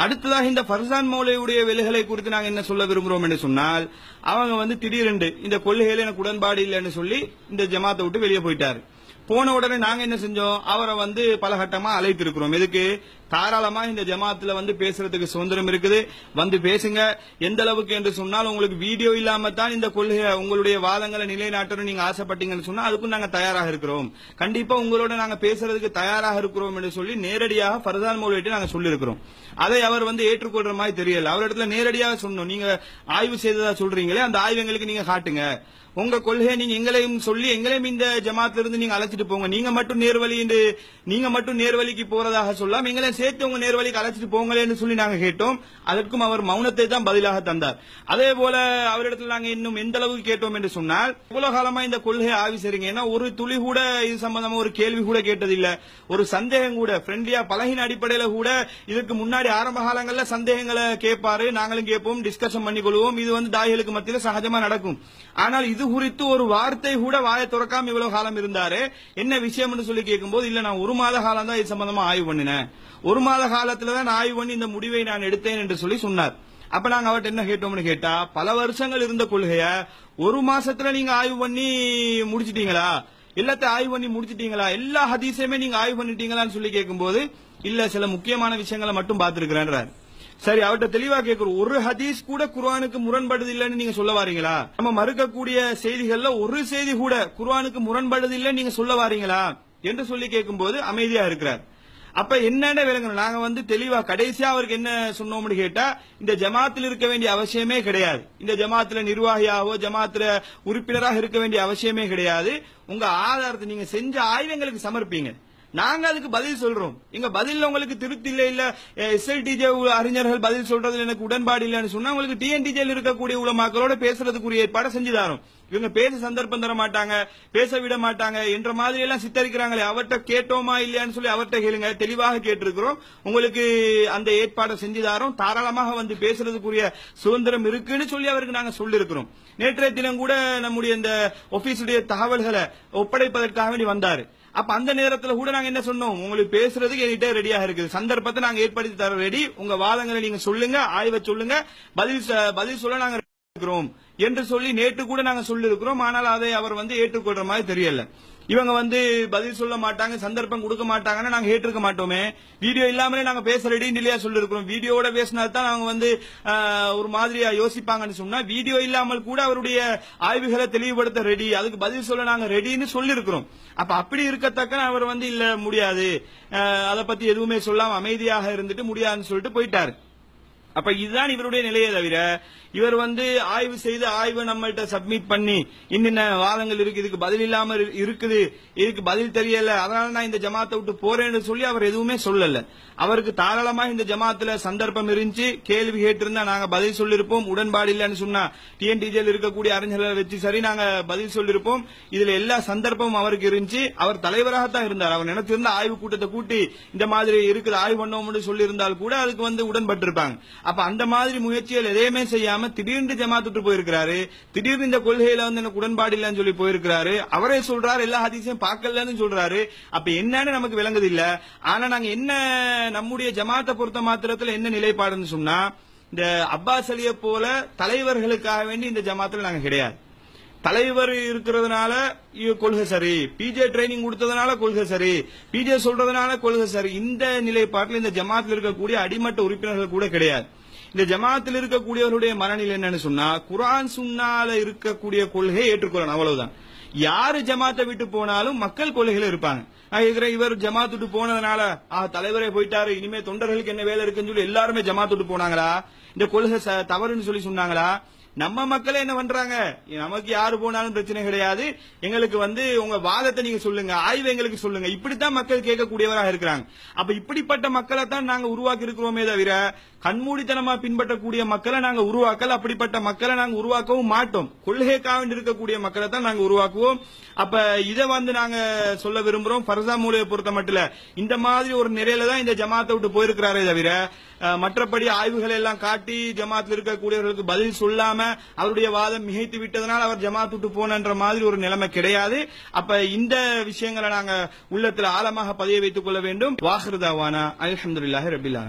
அடுத்ததாக இந்த ஃபர்சான் மௌலவியுடைய வேலைகளை குறித்து நாங்க என்ன சொல்ல விரும்புறோம் என்று சொன்னால், அவங்க திடீரென்று இந்த கொள்கையில எனக்கு உடன்பாடு இல்லைன்னு சொல்லி இந்த ஜமாத்தை விட்டு வெளியே போயிட்டாரு. போன உடனே நாங்க என்ன செஞ்சோம், அவரை பலகட்டமா அழைத்திருக்கிறோம். எதுக்கு? தாராளமா இந்த ஜமாத்துல பேசுறதுக்கு சுதந்திரம் இருக்குது, பேசுங்க. எந்த அளவுக்கு என்று சொன்னால், உங்களுக்கு வீடியோ இல்லாம தான் இந்த கொள்கையை உங்களுடைய வாதங்களை நிலைநாட்டணும் நீங்க ஆசைப்பட்டீங்கன்னு சொன்னா அதுக்கும் நாங்க தயாராக இருக்கிறோம். கண்டிப்பா உங்களோட நாங்க பேசுறதுக்கு தயாராக இருக்கிறோம் என்று சொல்லி நேரடியாக ஃபர்சான் மௌலவிட்டு நாங்க சொல்லியிருக்கிறோம். அதை அவர் ஏற்றுக்கொள்ற மாதிரி தெரியல. அவர் இடத்துல நேரடியாக சொன்னோம், நீங்க ஆய்வு செய்ததா சொல்றீங்களே, அந்த ஆய்வு எங்களுக்கு நீங்க காட்டுங்க. உங்க கொள்கையை நீங்க எங்களையும் சொல்லி எங்களையும் இந்த ஜமாத்துல இருந்து நீங்க அழைச்சிட்டு போங்க. நீங்க மட்டும் நேர்வழிக்கு போறதாக சொல்லாம எங்களையும் சேர்த்து உங்க நேர்வழிக்கு அழைச்சிட்டு போங்களேன்னு சொல்லி நாங்க கேட்டோம். அதற்கும் அவர் மௌனத்தை தான் பதிலாக தந்தார். அதே போல அவரிடத்துல நாங்க இன்னும் எந்த அளவுக்கு கேட்டோம் என்று சொன்னால், இவ்வளவு காலமா இந்த கொள்கையை ஆய்வு செய்றீங்க, ஏன்னா ஒரு துளி கூட இது சம்பந்தமா ஒரு கேள்வி கூட கேட்டதில்லை, ஒரு சந்தேகம் கூட ஃப்ரெண்ட்லியா பழகின அடிப்படையில கூட இதுக்கு முன்னாடி ஆரம்ப காலங்கள்ல சந்தேகங்களை கேட்பாரு, நாங்களும் கேட்போம், டிஸ்கஷன் பண்ணி கொள்வோம். இது தாய்களுக்கு மத்தியில சகஜமா நடக்கும். ஆனால் இது குறித்து ஒரு வார்த்தை கூட வாயை திறக்காம இவ்வளவு காலம் இருந்தாரு. என்ன விஷயம் சொல்லி கேட்கும்போது, இல்ல நான் 1 மாத காலம் தான் இது சம்பந்தமா ஆய்வு பண்ணினேன், 1 மாத காலத்துல தான் நான் ஆய்வு பண்ணி இந்த முடிவை நான் எடுத்தேன் என்று சொல்லி சொன்னார். அப்ப நாங்க அவர்கிட்ட என்ன கேட்டோம்னு கேட்டா, பல வருஷங்கள் இருந்த கொள்கைய 1 மாசத்துல நீங்க ஆய்வு பண்ணி முடிச்சிட்டீங்களா, எல்லாத்தையும் ஆய்வு பண்ணி முடிச்சிட்டீங்களா, எல்லா ஹதீஸையுமே நீங்க ஆய்வு பண்ணிட்டீங்களான்னு சொல்லி கேட்கும்போது, இல்ல சில முக்கியமான விஷயங்களை மட்டும் பார்த்திருக்கிறேன். சரி, அவர்கிட்ட தெளிவா கேட்கிறோம், ஒரு ஹதீஸ் கூட குர்ஆனுக்கு முரண்படுது இல்லன்னு நீங்க சொல்ல வாரீங்களா? நம்ம மறுக்கக்கூடிய செய்திகள்ல ஒரு செய்தி கூட குர்ஆனுக்கு முரண்படுது இல்லன்னு நீங்க சொல்ல வாரீங்களா என்று சொல்லி கேட்கும்போது அமைதியா இருக்கிறார். அப்ப என்னென்ன விளங்கணும், நாங்க தெளிவா கடைசியா அவருக்கு என்ன சொன்னோம்னு கேட்டா, இந்த ஜமாத்தில் இருக்க வேண்டிய அவசியமே கிடையாது, இந்த ஜமாத்துல நிர்வாகியாவோ ஜமாத்துல உறுப்பினராக இருக்க வேண்டிய அவசியமே கிடையாது. உங்க ஆதாரத்தை நீங்க செஞ்ச ஆய்வங்களுக்கு சமர்ப்பீங்க, நாங்க அதுக்கு பதில் சொல்றோம். எங்க பதில் உங்களுக்கு திருப்தி இல்ல எஸ்எல்டிஜே அறிஞர்கள் பதில் சொல்றதுல எனக்கு உடன்பாடு இல்லைன்னு சொன்னா, உங்களுக்கு டிஎன்டிஜேல இருக்கக்கூடிய உலமாக்களோட பேசுறதுக்குரிய ஏற்பாடு செஞ்சு தரோம். இவங்க பேச சந்தர்ப்பம் தர மாட்டாங்க, பேச விட மாட்டாங்க என்ற மாதிரி எல்லாம் சித்தரிக்கிறாங்களே, அவர்கிட்ட கேட்டோமா இல்லையான்னு சொல்லி அவர்கிட்ட கேளுங்க, தெளிவாக கேட்டிருக்கிறோம், உங்களுக்கு அந்த ஏற்பாடை செஞ்சு தரோம், தாராளமாக பேசுறதுக்குரிய சுதந்திரம் இருக்குன்னு சொல்லி அவருக்கு நாங்க சொல்லி இருக்கிறோம். நேற்றைய தினம் கூட நம்முடைய இந்த ஆபீஸுடைய தகவல்களை ஒப்படைப்பதற்காக வேண்டி வந்தாரு. அப்ப அந்த நேரத்துல கூட நாங்க என்ன சொன்னோம், உங்களுக்கு பேசுறதுக்கு என்கிட்ட ரெடியாக இருக்குது, சந்தர்ப்பத்தை நாங்க ஏற்படுத்தி தர ரெடி, உங்க வாதங்களை நீங்க சொல்லுங்க, ஆய்வை சொல்லுங்க, பதில் சொல்ல நாங்க இருக்கிறோம் என்று சொல்லி நேற்று கூட நாங்க சொல்லி இருக்கிறோம். ஆனால் அதை அவர் ஏற்றுக்கொள்ற மாதிரி தெரியல. இவங்க பதில் சொல்ல மாட்டாங்க, சந்தர்ப்பம் கொடுக்க மாட்டாங்கன்னு நாங்க ஏற்றுக்க மாட்டோமே, வீடியோ இல்லாமலே நாங்க பேச ரெடின்னு இல்லையா சொல்லி இருக்கிறோம். வீடியோட பேசினால்தான் அவங்க ஒரு மாதிரியா யோசிப்பாங்கன்னு சொன்னா, வீடியோ இல்லாமல் கூட அவருடைய ஆய்வுகளை தெளிவுபடுத்த ரெடி, அதுக்கு பதில் சொல்ல நாங்க ரெடின்னு சொல்லி இருக்கிறோம். அப்ப அப்படி இருக்கத்தக்க அவர் இல்ல முடியாது, அதை பத்தி எதுவுமே சொல்லாம அமைதியாக இருந்துட்டு முடியாதுன்னு சொல்லிட்டு போயிட்டாரு. அப்ப இதுதான் இவருடைய நிலையை தவிர, இவர் ஆய்வு செய்து ஆய்வை நம்மள்ட்ட சப்மிட் பண்ணி இன்னின்ன வாதங்கள் இருக்கு, இதுக்கு பதில் இல்லாம இருக்குது, இதுக்கு பதில் தெரியல, அதனால நான் இந்த ஜமாத்தை விட்டு போறேன்னு சொல்லி அவர் எதுவுமே சொல்லல. அவருக்கு தாராளமா இந்த ஜமாத்துல சந்தர்ப்பம் இருந்துச்சு, கேள்வி கேட்டிருந்தா நாங்க பதில் சொல்லிருப்போம், உடன்பாடு இல்லன்னு சொன்னா டிஎன்டிஜேல இருக்கக்கூடிய அறிஞர்களை வச்சு சரி நாங்க பதில் சொல்லிருப்போம். இதுல எல்லா சந்தர்ப்பமும் அவருக்கு இருந்துச்சு, அவர் தலைவராகத்தான் இருந்தார். அவர் நினைச்சிருந்த ஆய்வு கூட்டத்தை கூட்டி இந்த மாதிரி இருக்குது ஆய்வு பண்ணோம்னு சொல்லி இருந்தால் கூட அதுக்கு உடன்பட்டு இருப்பாங்க. அப்ப அந்த மாதிரி முயற்சிகள் எதையுமே செய்யாம திடீர்னு ஜமாத்துட்டு போயிருக்கிறாரு, திடீர்னு இந்த கொள்கையில எனக்கு உடன்பாடு இல்லன்னு சொல்லி போயிருக்கிறாரு. அவரே சொல்றாரு எல்லா ஹதீஸையும் பார்க்கலன்னு சொல்றாரு. அப்ப என்னன்னு நமக்கு விளங்குது இல்ல. ஆனா நாங்க என்ன நம்முடைய ஜமாத்தை பொறுத்த மாத்திரத்துல என்ன நிலைப்பாடுன்னு சொன்னா, இந்த அப்பாஸ் அலியை போல தலைவர்களுக்காக வேண்டி இந்த ஜமாத்துல நாங்க கிடையாது. தலைவர் இருக்கிறதுனால கொள்கை சரி, பிஜே ட்ரைனிங் கொடுத்ததுனால கொள்கை சரி, பிஜே சொல்றதுனால கொள்கை சரி, இந்த நிலைப்பாட்டில் இந்த ஜமாத்தில் இருக்கக்கூடிய அடிமட்ட உறுப்பினர்கள் கூட கிடையாது. இந்த ஜமாத்தில் இருக்கக்கூடியவருடைய மனநிலை என்னன்னு சொன்னா, குர்ஆன் சுன்னால இருக்கக்கூடிய கொள்கையை ஏற்றுக்கொள்ளணும், அவ்வளவுதான். யாரு ஜமாத்தை விட்டு போனாலும் மக்கள் கொள்கையில இருப்பாங்க. இவர் ஜமாத்துட்டு போனதுனால தலைவரே போயிட்டாரு, இனிமே தொண்டர்களுக்கு என்ன வேலை இருக்குன்னு சொல்லி எல்லாருமே ஜமாத்துட்டு போனாங்களா, இந்த கொள்கை தவறுன்னு சொல்லி சொன்னாங்களா? நம்ம மக்களே என்ன பண்றாங்க, நமக்கு யாரு போனாலும் பிரச்சனை கிடையாது, எங்களுக்கு உங்க வாதத்தை நீங்க சொல்லுங்க, ஆய்வு எங்களுக்கு சொல்லுங்க, இப்படித்தான் மக்கள் கேட்கக்கூடியவராக இருக்கிறாங்க. அப்ப இப்படிப்பட்ட மக்களை தான் நாங்க உருவாக்கி இருக்கிறோமே தவிர கண்மூடித்தனமா பின்பற்றக்கூடிய மக்களை நாங்க உருவாக்கல, அப்படிப்பட்ட மக்களை நாங்க உருவாக்கவும் மாட்டோம். கொள்கைக்காக இருக்கக்கூடிய மக்களை தான் நாங்க உருவாக்குவோம். அப்ப இதை நாங்க சொல்ல விரும்புறோம். ஃபர்சான் மௌலவியை பொறுத்த மட்டும் இந்த மாதிரி ஒரு நிலையில தான் இந்த ஜமாத்தை விட்டு போயிருக்கிறாரே தவிர மற்றபடி ஆய்வுகளை எல்லாம் காட்டி ஜமாத்தில் இருக்கக்கூடியவர்களுக்கு பதில் சொல்லாம அவருடைய வாதம் மிகைத்து விட்டதனால் அவர் ஜமாத் விட்டு போனன்ற மாதிரி ஒரு நிலைமை கிடையாது. அப்ப இந்த விஷயங்களை நாங்க உள்ளத்துல ஆழமாக பதிய வைத்துக் கொள்ள வேண்டும். வாஹிர் தாவானா அல்ஹம்துலில்லாஹி ரப்பில் ஆலமீன்.